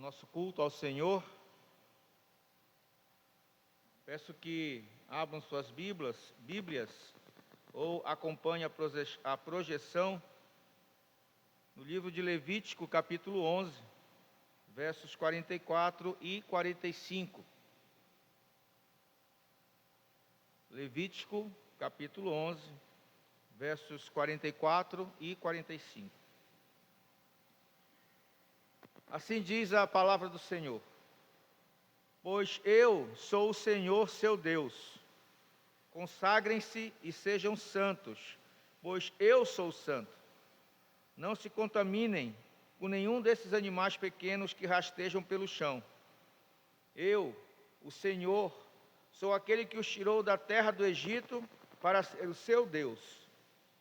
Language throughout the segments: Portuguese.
nosso culto ao Senhor, peço que abram suas Bíblias ou acompanhem a projeção no livro de Levítico, capítulo 11, versos 44 e 45. Levítico, capítulo 11, versos 44 e 45. Assim diz a palavra do Senhor: pois eu sou o Senhor seu Deus. Consagrem-se e sejam santos, pois eu sou santo. Não se contaminem com nenhum desses animais pequenos que rastejam pelo chão. Eu, o Senhor, sou aquele que os tirou da terra do Egito para ser o seu Deus.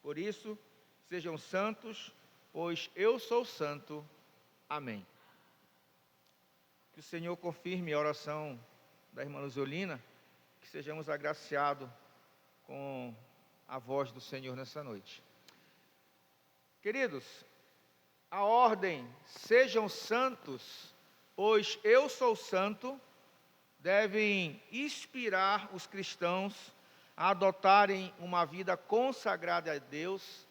Por isso, sejam santos, pois eu sou santo. Amém. Que o Senhor confirme a oração da irmã Luziolina, que sejamos agraciados com a voz do Senhor nessa noite. Queridos, a ordem, sejam santos, pois eu sou santo, devem inspirar os cristãos a adotarem uma vida consagrada a Deus,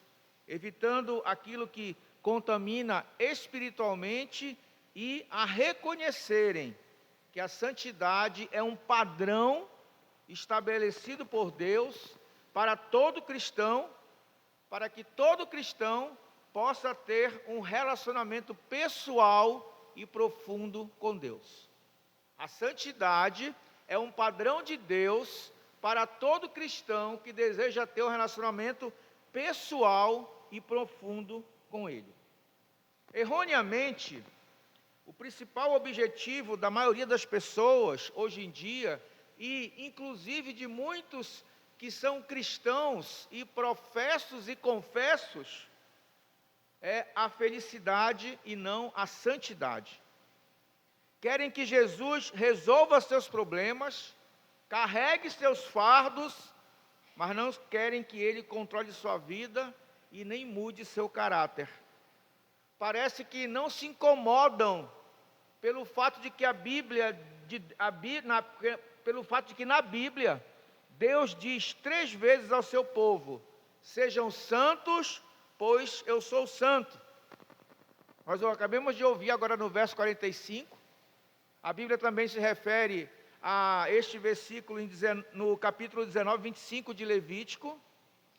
evitando aquilo que contamina espiritualmente e a reconhecerem que a santidade é um padrão estabelecido por Deus para todo cristão, para que todo cristão possa ter um relacionamento pessoal e profundo com Deus. A santidade é um padrão de Deus para todo cristão que deseja ter um relacionamento pessoal e profundo com Ele. Erroneamente, o principal objetivo da maioria das pessoas hoje em dia, e inclusive de muitos que são cristãos e professos e confessos, é a felicidade e não a santidade. Querem que Jesus resolva seus problemas, carregue seus fardos, mas não querem que Ele controle sua vida e nem mude seu caráter. Parece que não se incomodam pelo fato de que pelo fato de que na Bíblia Deus diz 3 vezes ao seu povo: sejam santos, pois eu sou santo. Nós acabamos de ouvir agora no verso 45. A Bíblia também se refere a este versículo no capítulo 19, 25 de Levítico.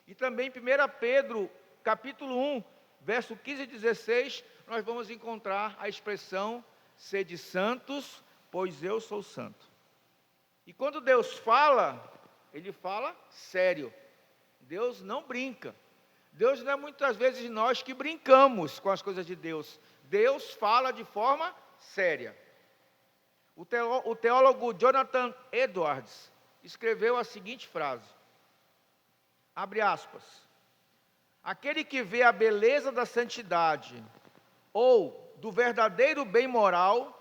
E também em 1 Pedro, capítulo 1, verso 15 e 16, nós vamos encontrar a expressão: sede santos, pois eu sou santo. E quando Deus fala, Ele fala sério. Deus não brinca. Deus não é muitas vezes nós que brincamos com as coisas de Deus. Deus fala de forma séria. O teólogo Jonathan Edwards escreveu a seguinte frase, abre aspas: aquele que vê a beleza da santidade ou do verdadeiro bem moral,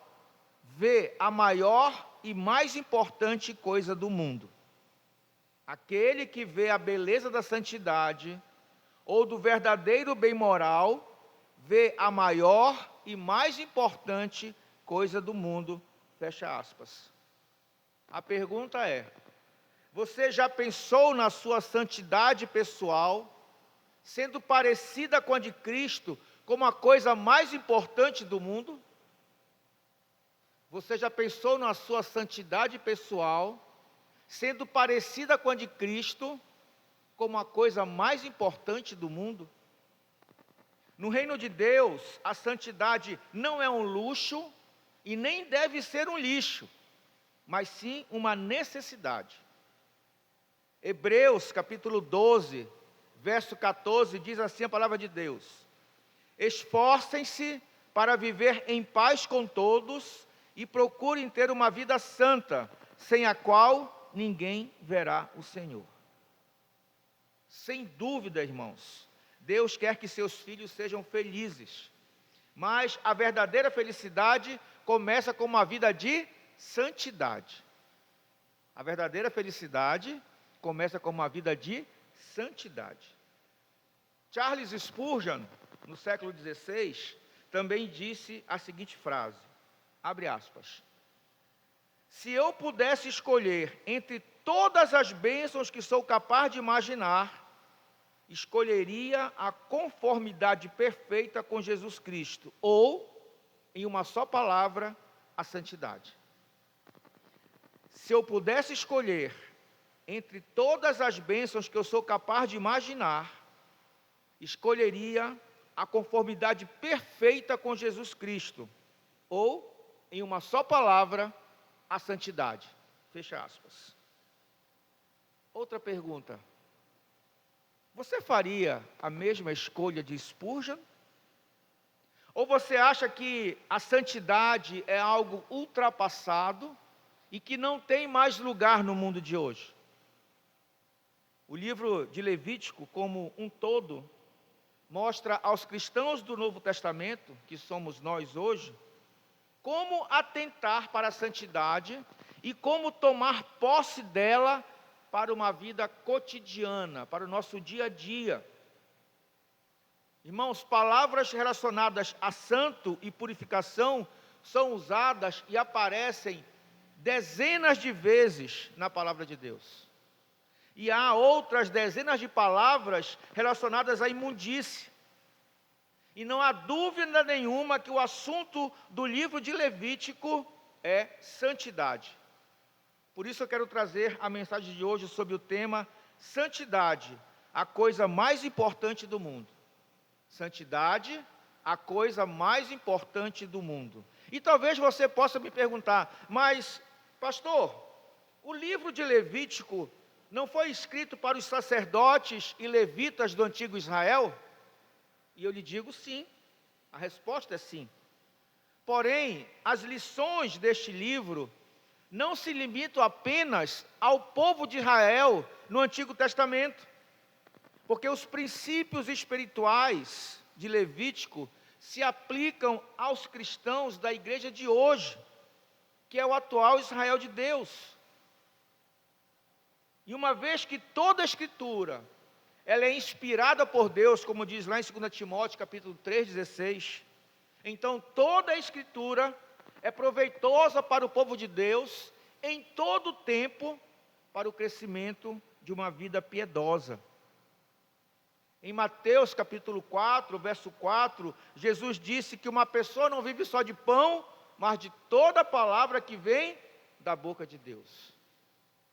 vê a maior e mais importante coisa do mundo. Aquele que vê a beleza da santidade ou do verdadeiro bem moral, vê a maior e mais importante coisa do mundo. Fecha aspas. A pergunta é: você já pensou na sua santidade pessoal, sendo parecida com a de Cristo, como a coisa mais importante do mundo? Você já pensou na sua santidade pessoal, sendo parecida com a de Cristo, como a coisa mais importante do mundo? No reino de Deus, a santidade não é um luxo e nem deve ser um lixo, mas sim uma necessidade. Hebreus capítulo 12, verso 14, diz assim a palavra de Deus: esforcem-se para viver em paz com todos e procurem ter uma vida santa, sem a qual ninguém verá o Senhor. Sem dúvida, irmãos, Deus quer que seus filhos sejam felizes, mas a verdadeira felicidade começa com uma vida de santidade. A verdadeira felicidade começa com uma vida de santidade. Charles Spurgeon, no século XVI, também disse a seguinte frase: abre aspas, se eu pudesse escolher entre todas as bênçãos que sou capaz de imaginar, escolheria a conformidade perfeita com Jesus Cristo, ou, em uma só palavra, a santidade. Se eu pudesse escolher entre todas as bênçãos que eu sou capaz de imaginar, escolheria a conformidade perfeita com Jesus Cristo, ou, em uma só palavra, a santidade. Fecha aspas. Outra pergunta. Você faria a mesma escolha de Spurgeon? Ou você acha que a santidade é algo ultrapassado e que não tem mais lugar no mundo de hoje? O livro de Levítico, como um todo, mostra aos cristãos do Novo Testamento, que somos nós hoje, como atentar para a santidade e como tomar posse dela para uma vida cotidiana, para o nosso dia a dia. Irmãos, palavras relacionadas a santo e purificação são usadas e aparecem dezenas de vezes na palavra de Deus. E há outras dezenas de palavras relacionadas à imundície. E não há dúvida nenhuma que o assunto do livro de Levítico é santidade. Por isso eu quero trazer a mensagem de hoje sobre o tema santidade, a coisa mais importante do mundo. Santidade, a coisa mais importante do mundo. E talvez você possa me perguntar, mas, pastor, o livro de Levítico não foi escrito para os sacerdotes e levitas do antigo Israel? E eu lhe digo sim, a resposta é sim. Porém, as lições deste livro não se limitam apenas ao povo de Israel no Antigo Testamento, porque os princípios espirituais de Levítico se aplicam aos cristãos da igreja de hoje, que é o atual Israel de Deus. E uma vez que toda a Escritura ela é inspirada por Deus, como diz lá em 2 Timóteo, capítulo 3:16. Então, toda a Escritura é proveitosa para o povo de Deus, em todo o tempo, para o crescimento de uma vida piedosa. Em Mateus, capítulo 4, verso 4, Jesus disse que uma pessoa não vive só de pão, mas de toda a palavra que vem da boca de Deus.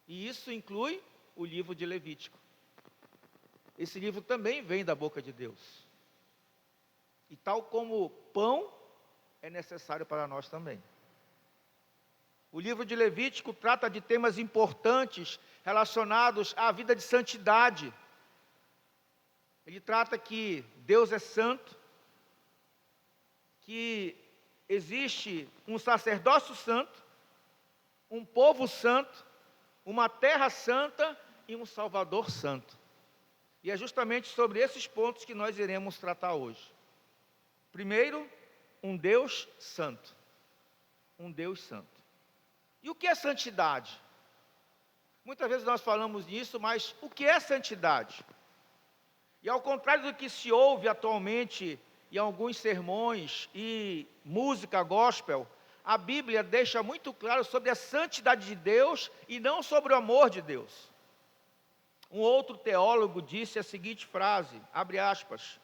E isso inclui o livro de Levítico. Esse livro também vem da boca de Deus. E tal como pão é necessário para nós também. O livro de Levítico trata de temas importantes relacionados à vida de santidade. Ele trata que Deus é santo, que existe um sacerdócio santo, um povo santo, uma terra santa e um Salvador santo. E é justamente sobre esses pontos que nós iremos tratar hoje. Primeiro, um Deus santo. Um Deus santo. E o que é santidade? Muitas vezes nós falamos nisso, mas o que é santidade? E ao contrário do que se ouve atualmente em alguns sermões e música gospel, a Bíblia deixa muito claro sobre a santidade de Deus e não sobre o amor de Deus. Um outro teólogo disse a seguinte frase, abre aspas,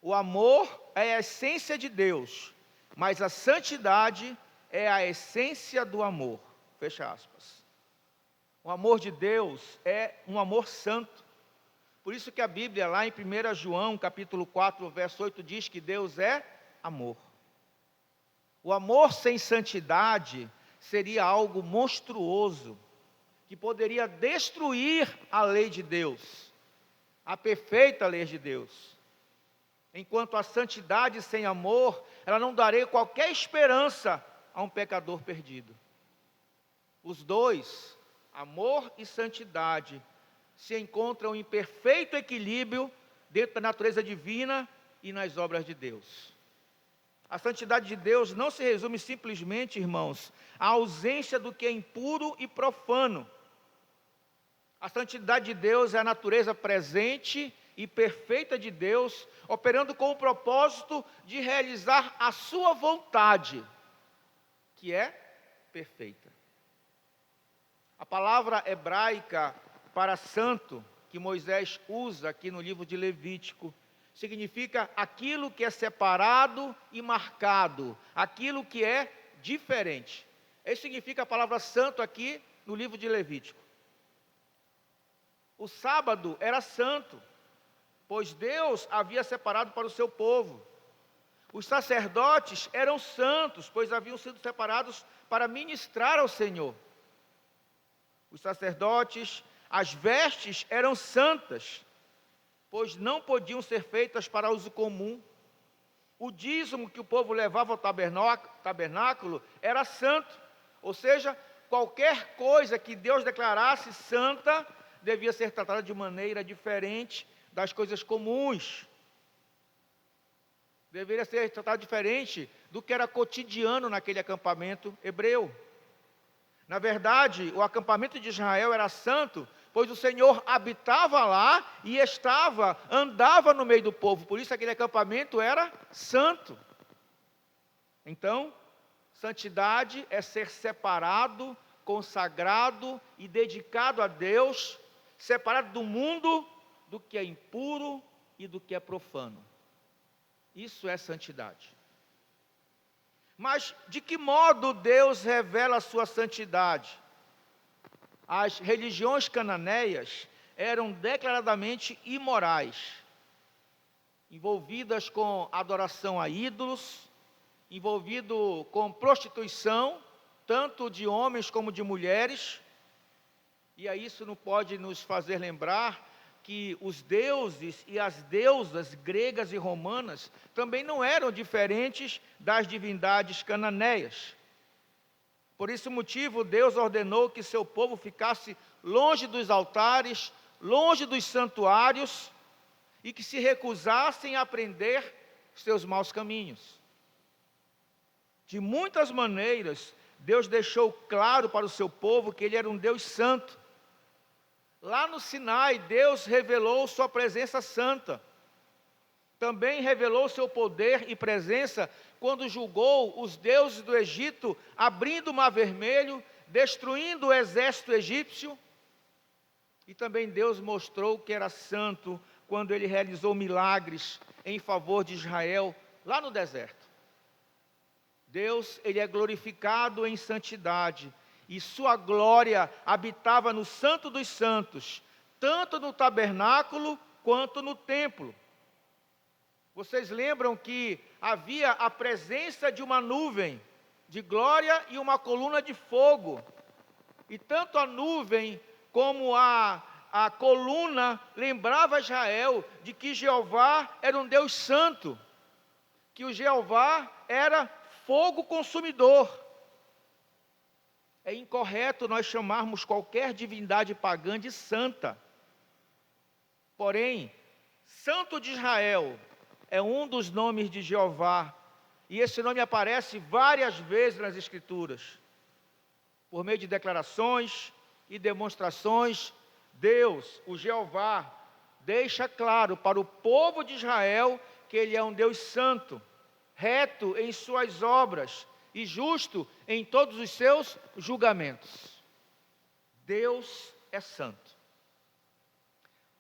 o amor é a essência de Deus, mas a santidade é a essência do amor, fecha aspas. O amor de Deus é um amor santo. Por isso que a Bíblia lá em 1 João, capítulo 4, verso 8, diz que Deus é amor. O amor sem santidade seria algo monstruoso, que poderia destruir a lei de Deus, a perfeita lei de Deus. Enquanto a santidade sem amor, ela não daria qualquer esperança a um pecador perdido. Os dois, amor e santidade, se encontram em perfeito equilíbrio dentro da natureza divina e nas obras de Deus. A santidade de Deus não se resume simplesmente, irmãos, à ausência do que é impuro e profano. A santidade de Deus é a natureza presente e perfeita de Deus, operando com o propósito de realizar a sua vontade. que é perfeita. A palavra hebraica para santo, que Moisés usa aqui no livro de Levítico, significa aquilo que é separado e marcado, aquilo que é diferente. Isso significa a palavra santo aqui no livro de Levítico. O sábado era santo, pois Deus havia separado para o seu povo. Os sacerdotes eram santos, pois haviam sido separados para ministrar ao Senhor. Os sacerdotes, as vestes eram santas, pois não podiam ser feitas para uso comum. O dízimo que o povo levava ao tabernáculo era santo, ou seja, qualquer coisa que Deus declarasse santa devia ser tratada de maneira diferente das coisas comuns. Deveria ser tratada diferente do que era cotidiano naquele acampamento hebreu. Na verdade, o acampamento de Israel era santo, pois o Senhor habitava lá e andava no meio do povo. Por isso aquele acampamento era santo. Então, santidade é ser separado, consagrado e dedicado a Deus, separado do mundo, do que é impuro e do que é profano. Isso é santidade. Mas de que modo Deus revela a sua santidade? As religiões cananeias eram declaradamente imorais, envolvidas com adoração a ídolos, envolvido com prostituição, tanto de homens como de mulheres. E aí isso não pode nos fazer lembrar que os deuses e as deusas gregas e romanas também não eram diferentes das divindades cananeias. Por esse motivo, Deus ordenou que seu povo ficasse longe dos altares, longe dos santuários, e que se recusassem a aprender seus maus caminhos. De muitas maneiras, Deus deixou claro para o seu povo que Ele era um Deus santo. Lá no Sinai, Deus revelou sua presença santa. Também revelou seu poder e presença quando julgou os deuses do Egito, abrindo o Mar Vermelho, destruindo o exército egípcio. E também Deus mostrou que era santo quando Ele realizou milagres em favor de Israel, lá no deserto. Deus, Ele é glorificado em santidade, e sua glória habitava no Santo dos Santos, tanto no tabernáculo quanto no templo. Vocês lembram que havia a presença de uma nuvem de glória e uma coluna de fogo. E tanto a nuvem como a coluna lembrava Israel de que Jeová era um Deus santo, que o Jeová era fogo consumidor. É incorreto nós chamarmos qualquer divindade pagã de santa. Porém, Santo de Israel é um dos nomes de Jeová, e esse nome aparece várias vezes nas Escrituras. Por meio de declarações e demonstrações, Deus, o Jeová, deixa claro para o povo de Israel que Ele é um Deus santo, reto em suas obras e justo em todos os seus julgamentos. Deus é santo.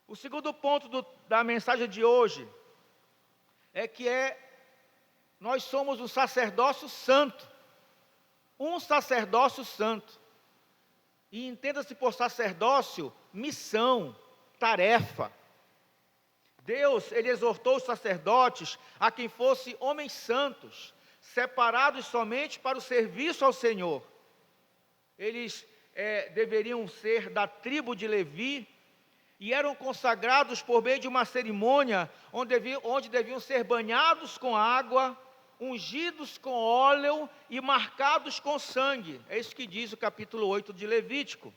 O segundo ponto da mensagem de hoje é que nós somos um sacerdócio santo. Um sacerdócio santo. E entenda-se por sacerdócio, missão, tarefa. Deus, Ele exortou os sacerdotes a quem fossem homens santos, separados somente para o serviço ao Senhor. Eles deveriam ser da tribo de Levi, e eram consagrados por meio de uma cerimônia, onde deviam ser banhados com água, ungidos com óleo e marcados com sangue. É isso que diz o capítulo 8 de Levítico.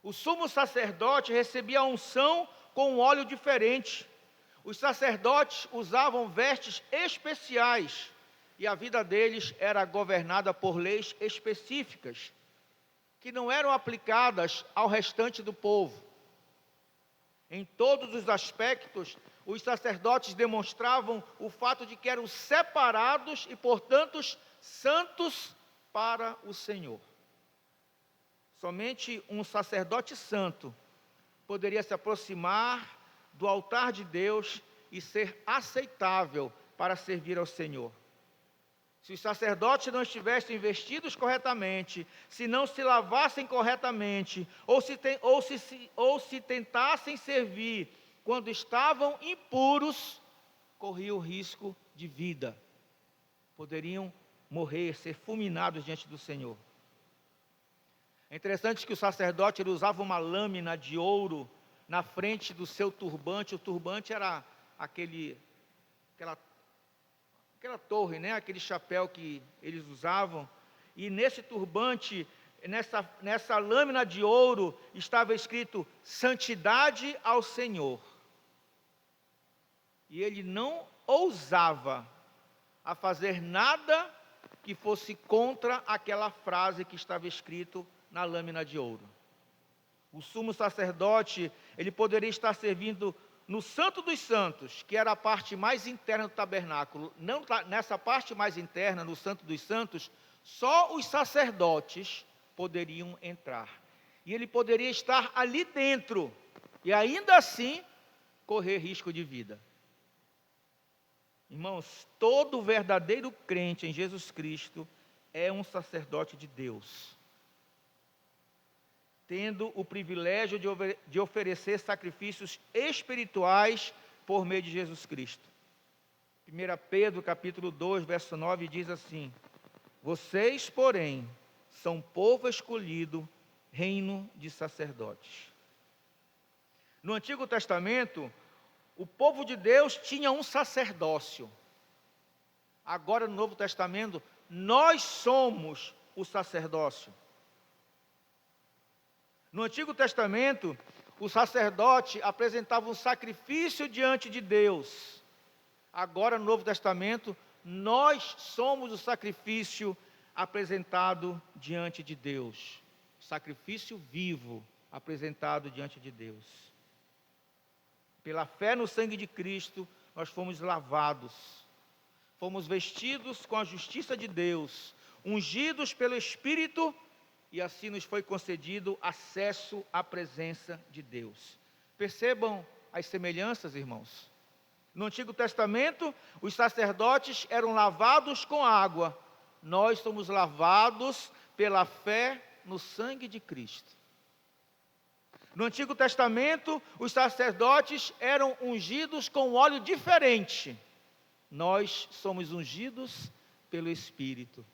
O sumo sacerdote recebia a unção com um óleo diferente. Os sacerdotes usavam vestes especiais, e a vida deles era governada por leis específicas, que não eram aplicadas ao restante do povo. Em todos os aspectos, os sacerdotes demonstravam o fato de que eram separados e, portanto, santos para o Senhor. Somente um sacerdote santo poderia se aproximar do altar de Deus e ser aceitável para servir ao Senhor. Se os sacerdotes não estivessem vestidos corretamente, se não se lavassem corretamente, ou se tentassem servir quando estavam impuros, corriam o risco de vida. Poderiam morrer, ser fulminados diante do Senhor. É interessante que o sacerdote ele usava uma lâmina de ouro na frente do seu turbante. O turbante era aquela torre, né? Aquele chapéu que eles usavam. E nesse turbante, nessa lâmina de ouro, estava escrito santidade ao Senhor. E ele não ousava a fazer nada que fosse contra aquela frase que estava escrito na lâmina de ouro. O sumo sacerdote, ele poderia estar servindo no Santo dos Santos, que era a parte mais interna do tabernáculo. Não, nessa parte mais interna, no Santo dos Santos, só os sacerdotes poderiam entrar. E ele poderia estar ali dentro, e ainda assim, correr risco de vida. Irmãos, todo verdadeiro crente em Jesus Cristo é um sacerdote de Deus, tendo o privilégio de oferecer sacrifícios espirituais por meio de Jesus Cristo. 1 Pedro capítulo 2, verso 9 diz assim: vocês, porém, são povo escolhido, reino de sacerdotes. No Antigo Testamento, o povo de Deus tinha um sacerdócio. Agora, no Novo Testamento, nós somos o sacerdócio. No Antigo Testamento, o sacerdote apresentava um sacrifício diante de Deus. Agora, no Novo Testamento, nós somos o sacrifício apresentado diante de Deus. Sacrifício vivo apresentado diante de Deus. Pela fé no sangue de Cristo, nós fomos lavados. Fomos vestidos com a justiça de Deus, ungidos pelo Espírito, e assim nos foi concedido acesso à presença de Deus. Percebam as semelhanças, irmãos. No Antigo Testamento, os sacerdotes eram lavados com água. Nós somos lavados pela fé no sangue de Cristo. No Antigo Testamento, os sacerdotes eram ungidos com óleo diferente. Nós somos ungidos pelo Espírito.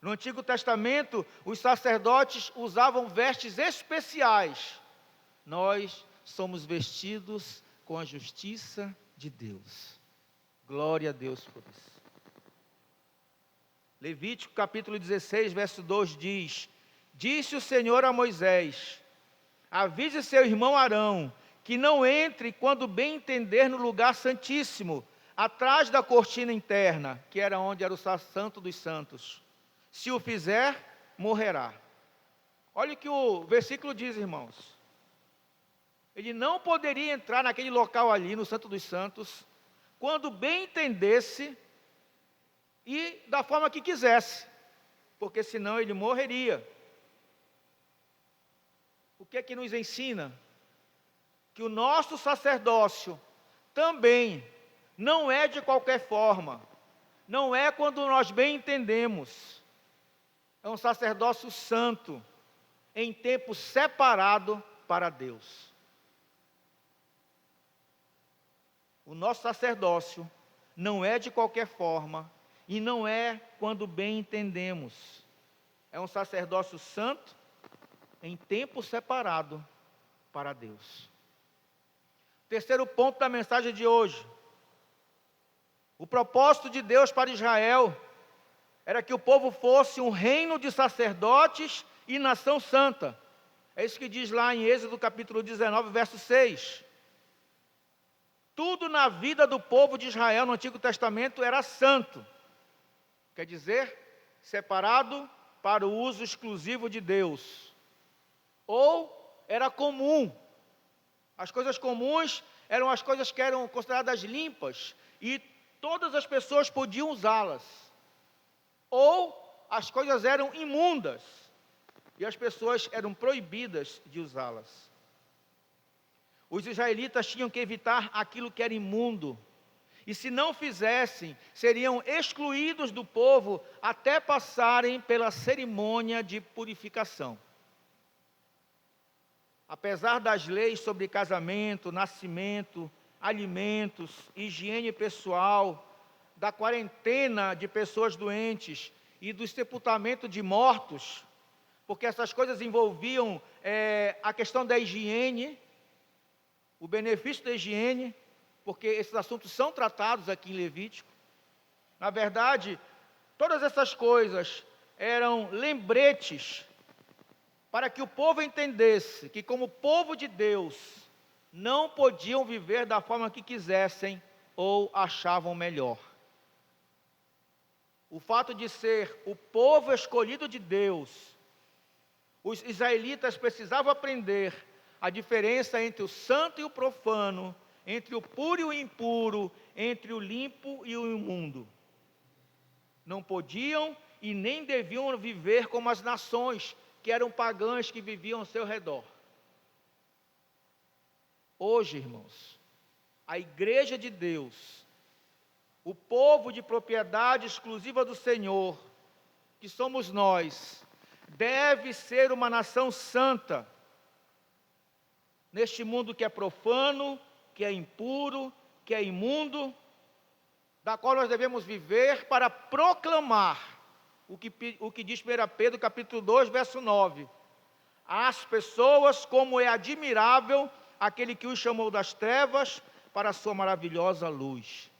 No Antigo Testamento, os sacerdotes usavam vestes especiais. Nós somos vestidos com a justiça de Deus. Glória a Deus por isso. Levítico capítulo 16, verso 2 diz: disse o Senhor a Moisés: avise seu irmão Arão, que não entre quando bem entender no lugar santíssimo, atrás da cortina interna, que era onde era o santo dos santos. Se o fizer, morrerá. Olha o que o versículo diz, irmãos. Ele não poderia entrar naquele local ali, no Santo dos Santos, quando bem entendesse e da forma que quisesse, porque senão ele morreria. O que é que nos ensina? Que o nosso sacerdócio também não é de qualquer forma, não é quando nós bem entendemos. É um sacerdócio santo, em tempo separado para Deus. O nosso sacerdócio não é de qualquer forma e não é quando bem entendemos. É um sacerdócio santo, em tempo separado para Deus. Terceiro ponto da mensagem de hoje. O propósito de Deus para Israel era que o povo fosse um reino de sacerdotes e nação santa. É isso que diz lá em Êxodo capítulo 19, verso 6. Tudo na vida do povo de Israel no Antigo Testamento era santo. Quer dizer, separado para o uso exclusivo de Deus. Ou era comum. As coisas comuns eram as coisas que eram consideradas limpas e todas as pessoas podiam usá-las. Ou as coisas eram imundas e as pessoas eram proibidas de usá-las. Os israelitas tinham que evitar aquilo que era imundo, e se não fizessem, seriam excluídos do povo até passarem pela cerimônia de purificação. Apesar das leis sobre casamento, nascimento, alimentos, higiene pessoal, da quarentena de pessoas doentes e do sepultamento de mortos, porque essas coisas envolviam a questão da higiene, o benefício da higiene, porque esses assuntos são tratados aqui em Levítico. Na verdade, todas essas coisas eram lembretes para que o povo entendesse que, como povo de Deus, não podiam viver da forma que quisessem ou achavam melhor. O fato de ser o povo escolhido de Deus, os israelitas precisavam aprender a diferença entre o santo e o profano, entre o puro e o impuro, entre o limpo e o imundo. Não podiam e nem deviam viver como as nações que eram pagãs que viviam ao seu redor. Hoje, irmãos, a igreja de Deus, o povo de propriedade exclusiva do Senhor, que somos nós, deve ser uma nação santa, neste mundo que é profano, que é impuro, que é imundo, da qual nós devemos viver para proclamar o que diz 1 Pedro capítulo 2, verso 9. Às pessoas como é admirável aquele que os chamou das trevas para a sua maravilhosa luz.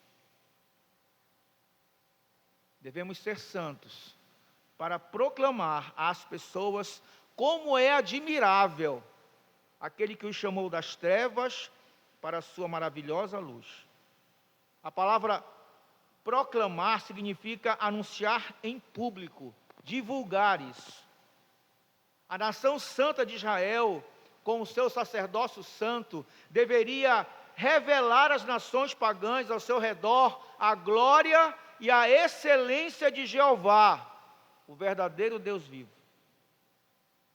Devemos ser santos para proclamar às pessoas como é admirável aquele que os chamou das trevas para a sua maravilhosa luz. A palavra proclamar significa anunciar em público, divulgar isso. A nação santa de Israel, com o seu sacerdócio santo, deveria revelar às nações pagãs ao seu redor a glória e a excelência de Jeová, o verdadeiro Deus vivo.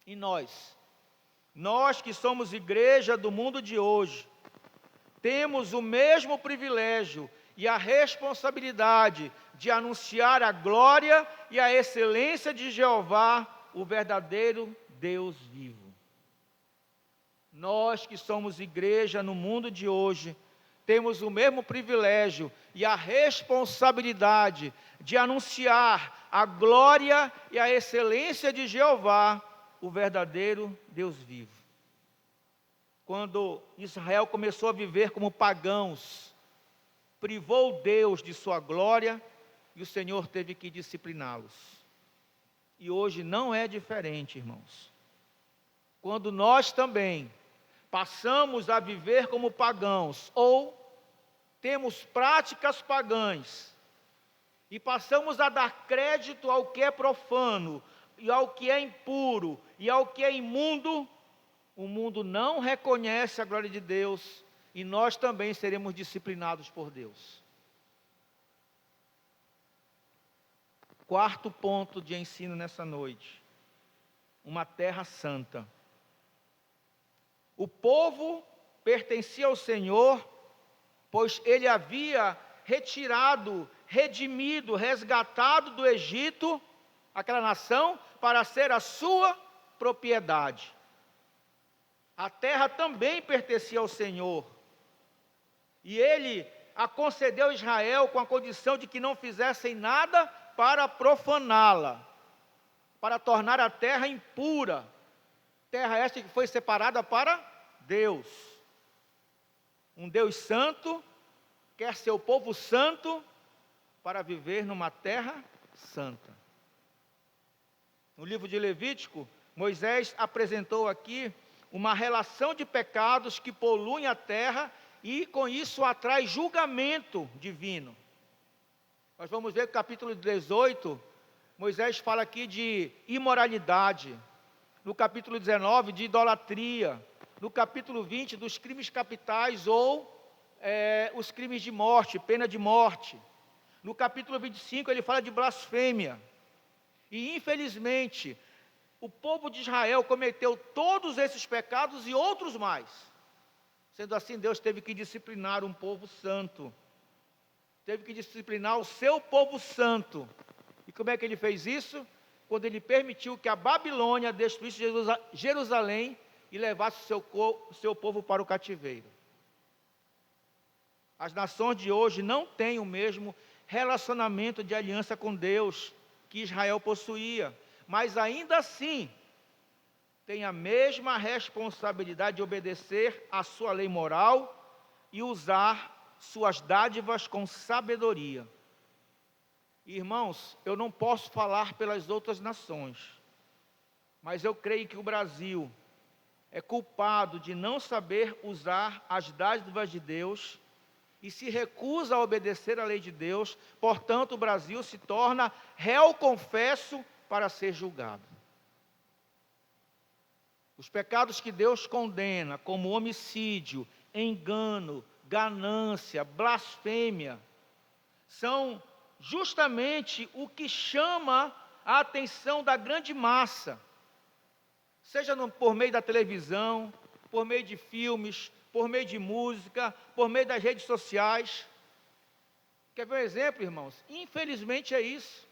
E nós que somos igreja do mundo de hoje, temos o mesmo privilégio e a responsabilidade de anunciar a glória e a excelência de Jeová, o verdadeiro Deus vivo. Nós que somos igreja no mundo de hoje, temos o mesmo privilégio e a responsabilidade de anunciar a glória e a excelência de Jeová, o verdadeiro Deus vivo. Quando Israel começou a viver como pagãos, privou Deus de sua glória e o Senhor teve que discipliná-los. E hoje não é diferente, irmãos. Quando nós também passamos a viver como pagãos ou temos práticas pagãs e passamos a dar crédito ao que é profano e ao que é impuro e ao que é imundo, o mundo não reconhece a glória de Deus e nós também seremos disciplinados por Deus. Quarto ponto de ensino nessa noite: uma terra santa. O povo pertencia ao Senhor, pois ele havia retirado, redimido, resgatado do Egito, aquela nação, para ser a sua propriedade. A terra também pertencia ao Senhor. E ele a concedeu a Israel com a condição de que não fizessem nada para profaná-la, para tornar a terra impura. Terra esta que foi separada para Deus. Um Deus santo quer seu povo santo para viver numa terra santa. No livro de Levítico, Moisés apresentou aqui uma relação de pecados que poluem a terra e com isso atrai julgamento divino. Nós vamos ver no capítulo 18, Moisés fala aqui de imoralidade. No capítulo 19, de idolatria. No capítulo 20, dos crimes capitais ou os crimes de morte, pena de morte. No capítulo 25, ele fala de blasfêmia. E infelizmente, o povo de Israel cometeu todos esses pecados e outros mais. Sendo assim, Deus teve que disciplinar um povo santo. Teve que disciplinar o seu povo santo. E como é que ele fez isso? Quando ele permitiu que a Babilônia destruísse Jerusalém e levasse o seu povo para o cativeiro. As nações de hoje não têm o mesmo relacionamento de aliança com Deus que Israel possuía, mas ainda assim tem a mesma responsabilidade de obedecer à sua lei moral e usar suas dádivas com sabedoria. Irmãos, eu não posso falar pelas outras nações, mas eu creio que o Brasil é culpado de não saber usar as dádivas de Deus e se recusa a obedecer à lei de Deus. Portanto, o Brasil se torna réu confesso para ser julgado. Os pecados que Deus condena, como homicídio, engano, ganância, blasfêmia, são justamente o que chama a atenção da grande massa, seja por meio da televisão, por meio de filmes, por meio de música, por meio das redes sociais. Quer ver um exemplo, irmãos? Infelizmente é isso.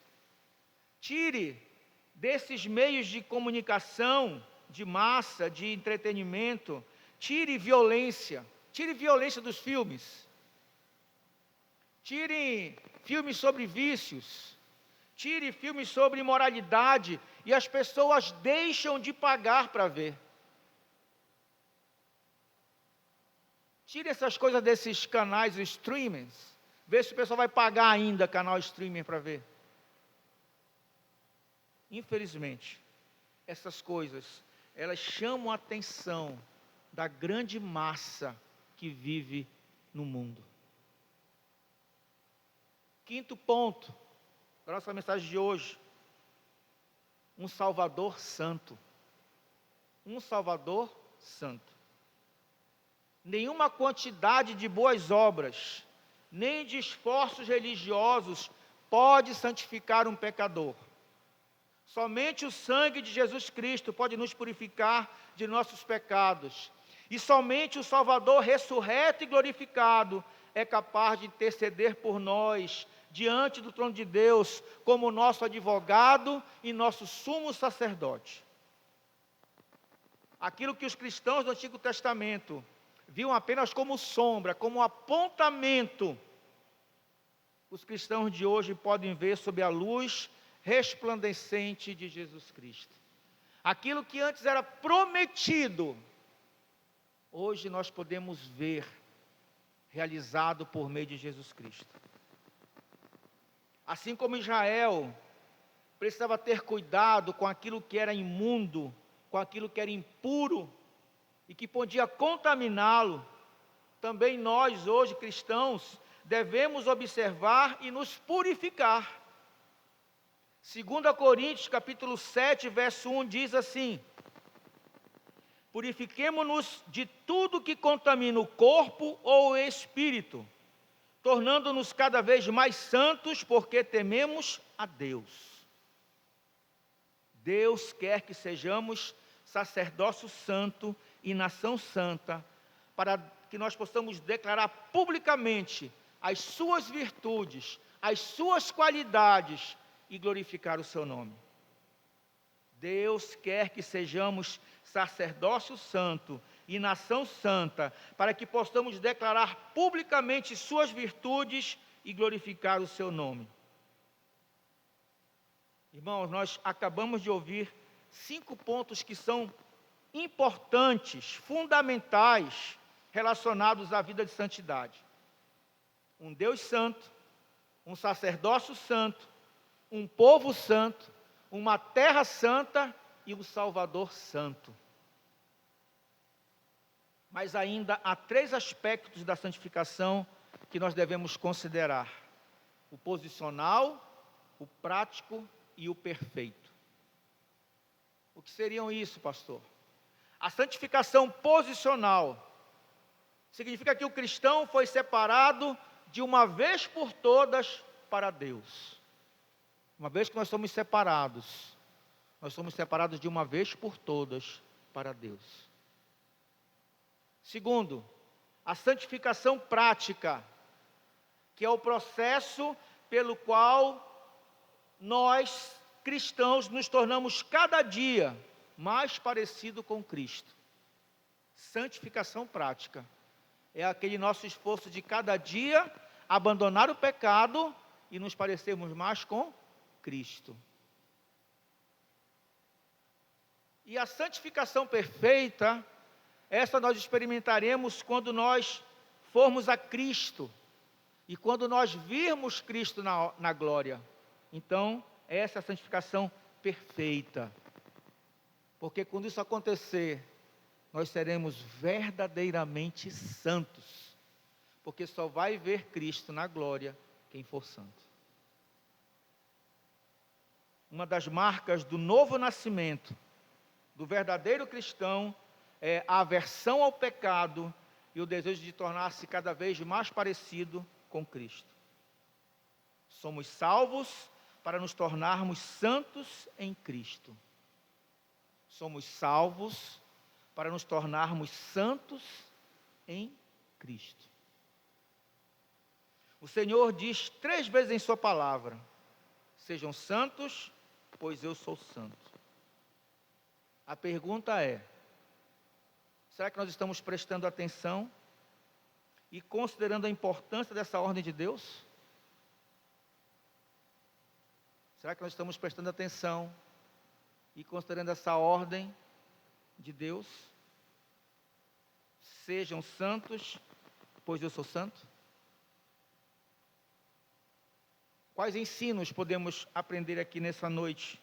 Tire desses meios de comunicação, de massa, de entretenimento, tire violência dos filmes. Tire filmes sobre vícios, tire filmes sobre imoralidade, e as pessoas deixam de pagar para ver. Tire essas coisas desses canais streamings, vê se o pessoal vai pagar ainda canal streaming para ver. Infelizmente, essas coisas, elas chamam a atenção da grande massa que vive no mundo. Quinto ponto, para a nossa mensagem de hoje: um Salvador santo. Um Salvador santo. Nenhuma quantidade de boas obras, nem de esforços religiosos pode santificar um pecador. Somente o sangue de Jesus Cristo pode nos purificar de nossos pecados. E somente o Salvador ressurreto e glorificado é capaz de interceder por nós diante do trono de Deus, como nosso advogado e nosso sumo sacerdote. Aquilo que os cristãos do Antigo Testamento viam apenas como sombra, como apontamento, os cristãos de hoje podem ver sob a luz resplandecente de Jesus Cristo. Aquilo que antes era prometido, hoje nós podemos ver realizado por meio de Jesus Cristo. Assim como Israel precisava ter cuidado com aquilo que era imundo, com aquilo que era impuro e que podia contaminá-lo, também nós hoje cristãos devemos observar e nos purificar. 2 Coríntios capítulo 7, verso 1 diz assim: purifiquemo-nos de tudo que contamina o corpo ou o espírito, tornando-nos cada vez mais santos, porque tememos a Deus. Deus quer que sejamos sacerdócio santo e nação santa, para que nós possamos declarar publicamente as suas virtudes, as suas qualidades e glorificar o seu nome. Deus quer que sejamos sacerdócio santo e nação santa, para que possamos declarar publicamente suas virtudes e glorificar o seu nome. Irmãos, nós acabamos de ouvir 5 pontos que são importantes, fundamentais, relacionados à vida de santidade. Um Deus santo, um sacerdócio santo, um povo santo, uma terra santa e um Salvador santo. Mas ainda há 3 aspectos da santificação que nós devemos considerar: o posicional, o prático e o perfeito. O que seriam isso, pastor? A santificação posicional significa que o cristão foi separado de uma vez por todas para Deus. Uma vez que nós somos separados de uma vez por todas para Deus. Segundo, a santificação prática, que é o processo pelo qual nós, cristãos, nos tornamos cada dia mais parecido com Cristo. Santificação prática é aquele nosso esforço de cada dia abandonar o pecado e nos parecermos mais com Cristo. E a santificação perfeita, essa nós experimentaremos quando nós formos a Cristo e quando nós virmos Cristo na glória. Então, essa é a santificação perfeita. Porque quando isso acontecer, nós seremos verdadeiramente santos. Porque só vai ver Cristo na glória quem for santo. Uma das marcas do novo nascimento, do verdadeiro cristão, é a aversão ao pecado e o desejo de tornar-se cada vez mais parecido com Cristo. Somos salvos para nos tornarmos santos em Cristo. Somos salvos para nos tornarmos santos em Cristo. O Senhor diz 3 vezes em sua palavra: sejam santos, pois eu sou santo. A pergunta é: será que nós estamos prestando atenção e considerando a importância dessa ordem de Deus? Será que nós estamos prestando atenção e considerando essa ordem de Deus? Sejam santos, pois eu sou santo. Quais ensinos podemos aprender aqui nessa noite?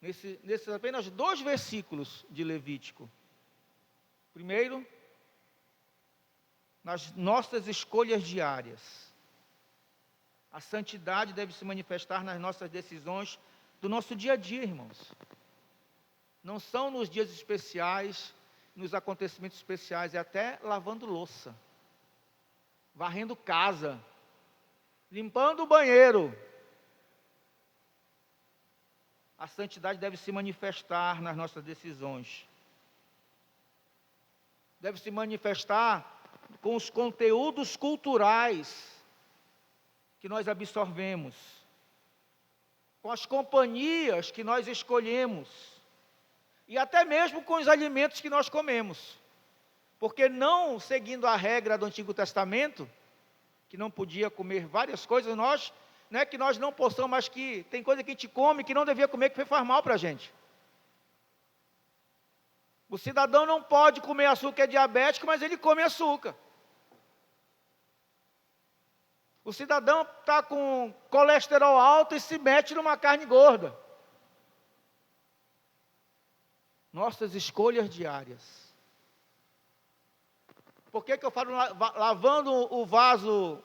Nesses apenas 2 versículos de Levítico. Primeiro, nas nossas escolhas diárias. A santidade deve se manifestar nas nossas decisões do nosso dia a dia, irmãos. Não são nos dias especiais, nos acontecimentos especiais, é até lavando louça, varrendo casa, limpando o banheiro. A santidade deve se manifestar nas nossas decisões. Deve se manifestar com os conteúdos culturais que nós absorvemos, com as companhias que nós escolhemos, e até mesmo com os alimentos que nós comemos. Porque não seguindo a regra do Antigo Testamento, que não podia comer várias coisas, não é que nós não possamos, mas que tem coisa que a gente come que não devia comer, que faz mal para a gente. O cidadão não pode comer açúcar, é diabético, mas ele come açúcar. O cidadão está com colesterol alto e se mete numa carne gorda. Nossas escolhas diárias. Por que eu falo lavando o vaso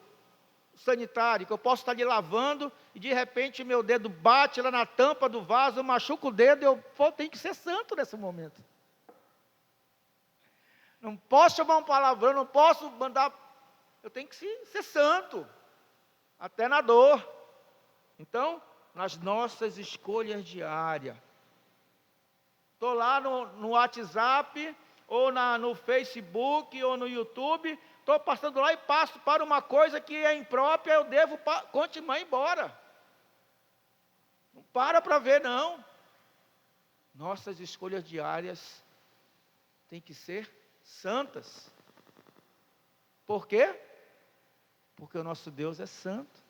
sanitário? Que eu posso estar ali lavando e de repente meu dedo bate lá na tampa do vaso, eu machuco o dedo, eu tenho que ser santo nesse momento. Não posso chamar um palavrão, não posso mandar, eu tenho que ser santo, até na dor. Então, nas nossas escolhas diárias. Estou lá no WhatsApp, ou no Facebook, ou no YouTube, estou passando lá e passo para uma coisa que é imprópria, eu devo continuar embora. Não para ver, não. Nossas escolhas diárias têm que ser santas. Por quê? Porque o nosso Deus é santo.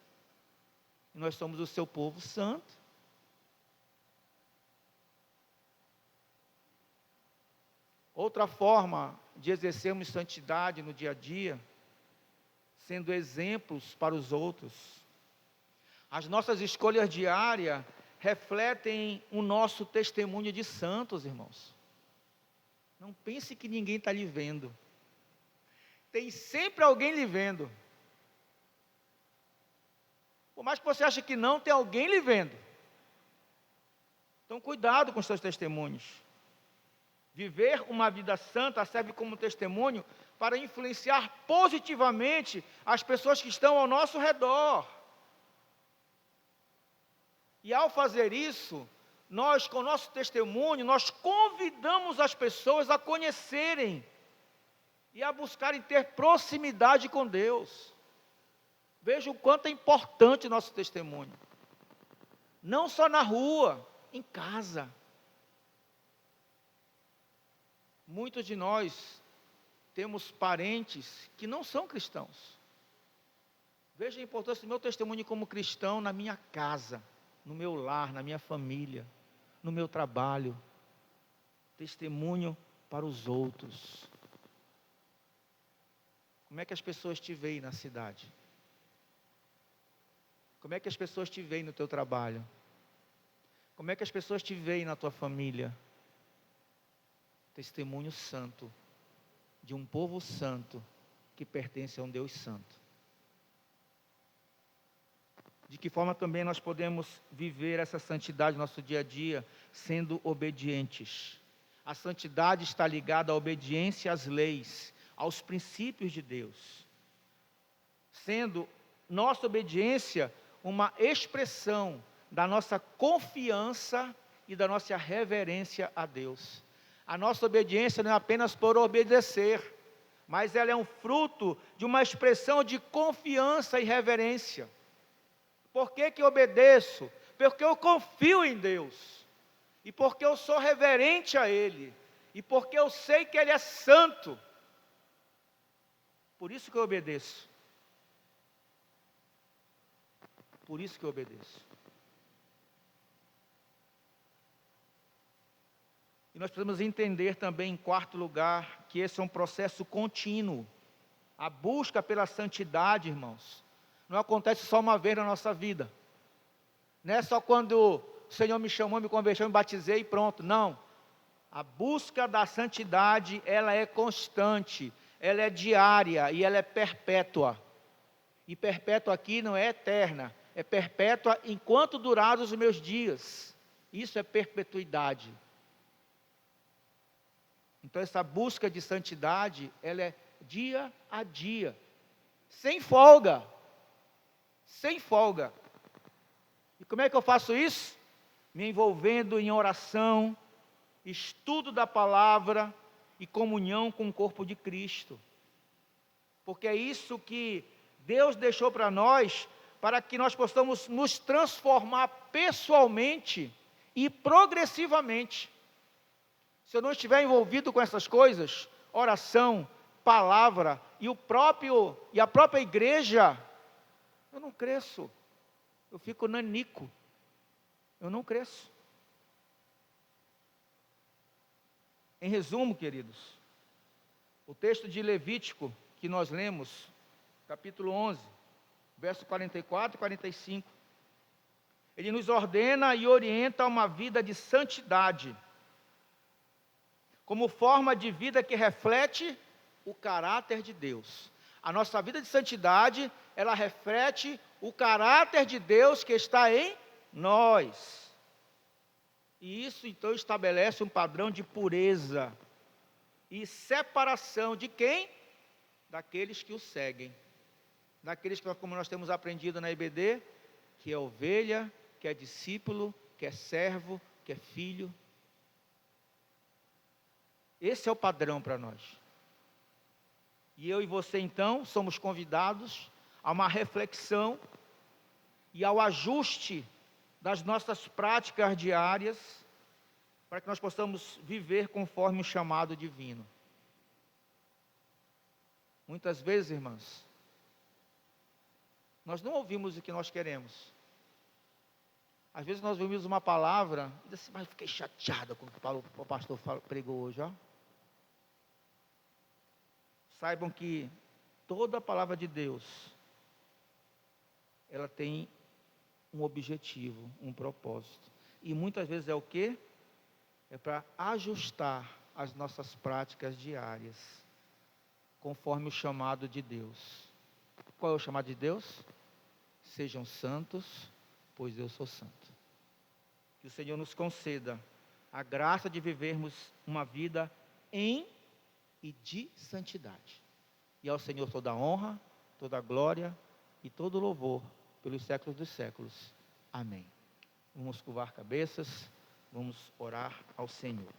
E nós somos o seu povo santo. Outra forma de exercermos santidade no dia a dia, sendo exemplos para os outros. As nossas escolhas diárias refletem o nosso testemunho de santos, irmãos. Não pense que ninguém está lhe vendo. Tem sempre alguém lhe vendo. Por mais que você ache que não, tem alguém lhe vendo. Então, cuidado com os seus testemunhos. Viver uma vida santa serve como testemunho para influenciar positivamente as pessoas que estão ao nosso redor. E ao fazer isso, nós, com o nosso testemunho, nós convidamos as pessoas a conhecerem e a buscarem ter proximidade com Deus. Veja o quanto é importante o nosso testemunho. Não só na rua, em casa. Muitos de nós temos parentes que não são cristãos. Veja a importância do meu testemunho como cristão na minha casa, no meu lar, na minha família, no meu trabalho. Testemunho para os outros. Como é que as pessoas te veem na cidade? Como é que as pessoas te veem no teu trabalho? Como é que as pessoas te veem na tua família? Testemunho santo, de um povo santo, que pertence a um Deus santo. De que forma também nós podemos viver essa santidade no nosso dia a dia, sendo obedientes. A santidade está ligada à obediência às leis, aos princípios de Deus. Sendo nossa obediência uma expressão da nossa confiança e da nossa reverência a Deus. A nossa obediência não é apenas por obedecer, mas ela é um fruto de uma expressão de confiança e reverência. Por que que eu obedeço? Porque eu confio em Deus. E porque eu sou reverente a Ele. E porque eu sei que Ele é santo. Por isso que eu obedeço. Por isso que eu obedeço. E nós precisamos entender também, em quarto lugar, que esse é um processo contínuo. A busca pela santidade, irmãos, não acontece só uma vez na nossa vida. Não é só quando o Senhor me chamou, me converteu, me batizei e pronto. Não. A busca da santidade, ela é constante, ela é diária e ela é perpétua. E perpétua aqui não é eterna, é perpétua enquanto duraram os meus dias. Isso é perpetuidade. Então essa busca de santidade, ela é dia a dia, sem folga. Sem folga. E como é que eu faço isso? Me envolvendo em oração, estudo da palavra e comunhão com o corpo de Cristo. Porque é isso que Deus deixou para nós, para que nós possamos nos transformar pessoalmente e progressivamente. Se eu não estiver envolvido com essas coisas, oração, palavra e a própria igreja, eu não cresço. Eu fico nanico. Eu não cresço. Em resumo, queridos, o texto de Levítico que nós lemos, capítulo 11, verso 44 e 45, ele nos ordena e orienta a uma vida de santidade, como forma de vida que reflete o caráter de Deus. A nossa vida de santidade, ela reflete o caráter de Deus que está em nós. E isso então estabelece um padrão de pureza e separação de quem? Daqueles que o seguem. Daqueles que, como nós temos aprendido na IBD, que é ovelha, que é discípulo, que é servo, que é filho. Esse é o padrão para nós. E eu e você então somos convidados a uma reflexão e ao ajuste das nossas práticas diárias, para que nós possamos viver conforme o chamado divino. Muitas vezes, irmãos, nós não ouvimos o que nós queremos. Às vezes nós ouvimos uma palavra e diz assim, mas fiquei chateado com o que o pastor pregou hoje, ó. Saibam que toda a palavra de Deus, ela tem um objetivo, um propósito. E muitas vezes é o quê? É para ajustar as nossas práticas diárias, conforme o chamado de Deus. Qual é o chamado de Deus? Sejam santos, pois eu sou santo. Que o Senhor nos conceda a graça de vivermos uma vida em e de santidade. E ao Senhor toda a honra, toda a glória e todo o louvor pelos séculos dos séculos. Amém. Vamos curvar cabeças, vamos orar ao Senhor.